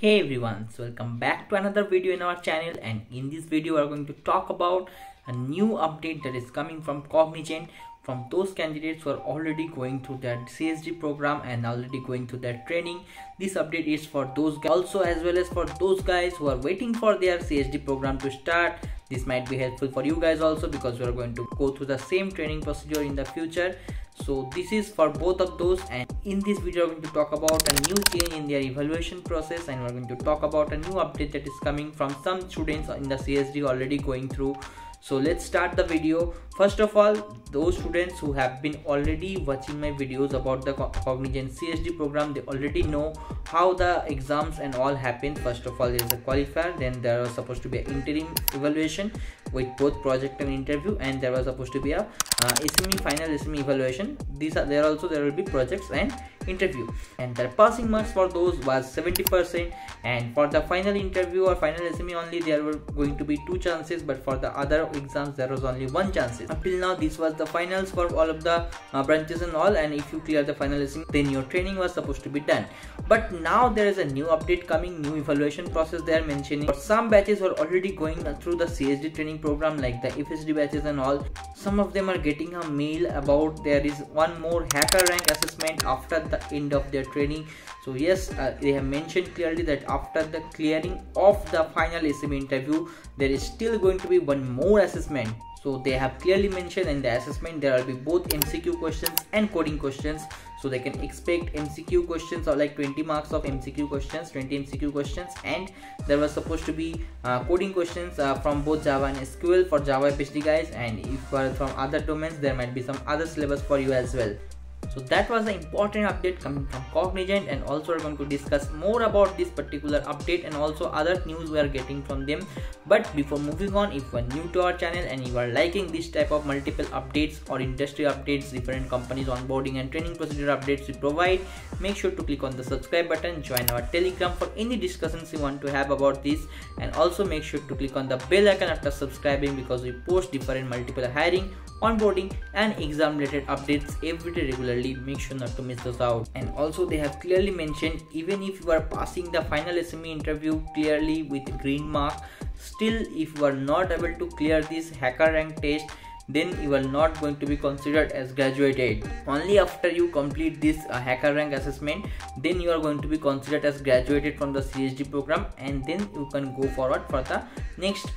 Hey everyone, so welcome back to another video in our channel, and in this video we are going to talk about a new update that is coming from Cognizant from those candidates who are already going through their CSD program and already going through their training. This update is for those guys also, as well as for those guys who are waiting for their CSD program to start. This might be helpful for you guys also because we are going to go through the same training procedure in the future. So this is for both of those, and in this video we're going to talk about a new change in their evaluation process, and we're going to talk about a new update that is coming from some students in the CSD already going through. So let's start the video. First of all, those students who have been already watching my videos about the Cognizant CSD program, they already know how the exams and all happen. First of all, there is a qualifier, then there was supposed to be an interim evaluation with both project and interview, and there was supposed to be a SME final SME evaluation. There will be projects and interview, and the passing marks for those was 70%, and for the final interview or final SME only there were going to be 2 chances, but for the other exams there was only 1 chance. Until now this was the finals for all of the branches and all, and if you clear the final SME then your training was supposed to be done. But now there is a new update coming, new evaluation process they are mentioning. For some batches are already going through the CSD training program like the FSD batches and all, some of them are getting a mail about there is one more hacker rank assessment after the end of their training. So yes, they have mentioned clearly that after the clearing of the final SME interview there is still going to be one more assessment. So they have clearly mentioned in the assessment there will be both MCQ questions and coding questions. So they can expect MCQ questions or like 20 marks of MCQ questions, 20 MCQ questions, and there was supposed to be coding questions from both Java and SQL for Java FSD guys, and if from other domains there might be some other syllabus for you as well. So that was the important update coming from Cognizant, and also we're going to discuss more about this particular update and also other news we are getting from them. But before moving on, if you are new to our channel and you are liking this type of multiple updates or industry updates, different companies onboarding and training procedure updates we provide, make sure to click on the subscribe button, join our Telegram for any discussions you want to have about this, and also make sure to click on the bell icon after subscribing because we post different multiple hiring, onboarding and exam related updates every day regularly. Make sure not to miss those out. And also they have clearly mentioned even if you are passing the final SME interview clearly with green mark, still if you are not able to clear this hacker rank test, then you are not going to be considered as graduated. Only after you complete this hacker rank assessment, then you are going to be considered as graduated from the CSD program, and then you can go forward for the next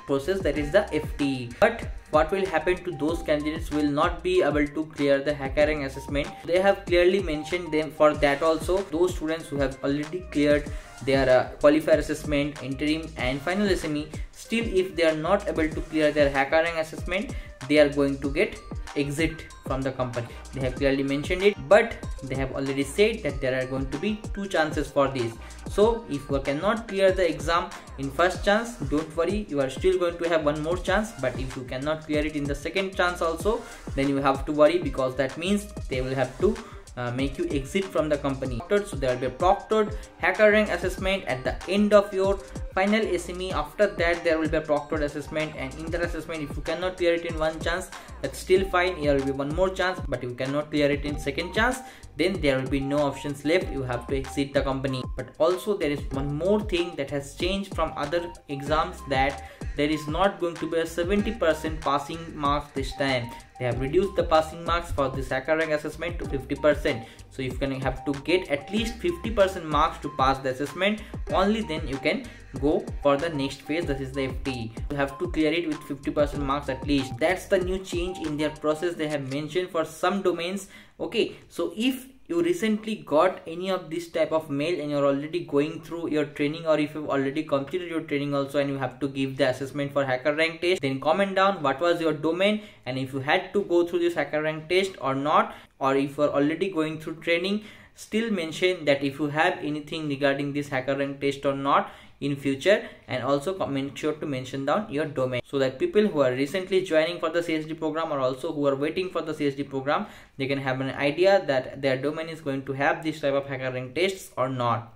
process, that is the FTE. But what will happen to those candidates who will not be able to clear the hacker rank assessment? They have clearly mentioned them for that also. Those students who have already cleared their qualifier assessment, interim and final SME, still if they are not able to clear their hacker rank assessment, they are going to get exit from the company. They have clearly mentioned it, but they have already said that there are going to be 2 chances for this. So if you cannot clear the exam in first chance, don't worry, you are still going to have one more chance. But if you cannot clear it in the second chance also, then you have to worry, because that means they will have to make you exit from the company. So there will be a proctored hacker rank assessment at the end of your final SME. After that there will be a proctored assessment, and in that assessment if you cannot clear it in one chance, that's still fine, there will be one more chance. But if you cannot clear it in second chance, then there will be no options left, you have to exit the company. But also there is one more thing that has changed from other exams, that there is not going to be a 70% passing marks this time. They have reduced the passing marks for this hacker rank assessment to 50%. So you can have to get at least 50% marks to pass the assessment, only then you can go for the next phase, that is the FTE. You have to clear it with 50% marks at least. That's the new change in their process they have mentioned for some domains. Okay, so if you recently got any of this type of mail and you're already going through your training, or if you've already completed your training also and you have to give the assessment for hacker rank test, then comment down what was your domain and if you had to go through this hacker rank test or not, or if you're already going through training, still mention that if you have anything regarding this hacker rank test or not in future, and also make sure to mention down your domain, so that people who are recently joining for the CSD program or also who are waiting for the CSD program, they can have an idea that their domain is going to have this type of hacker rank tests or not.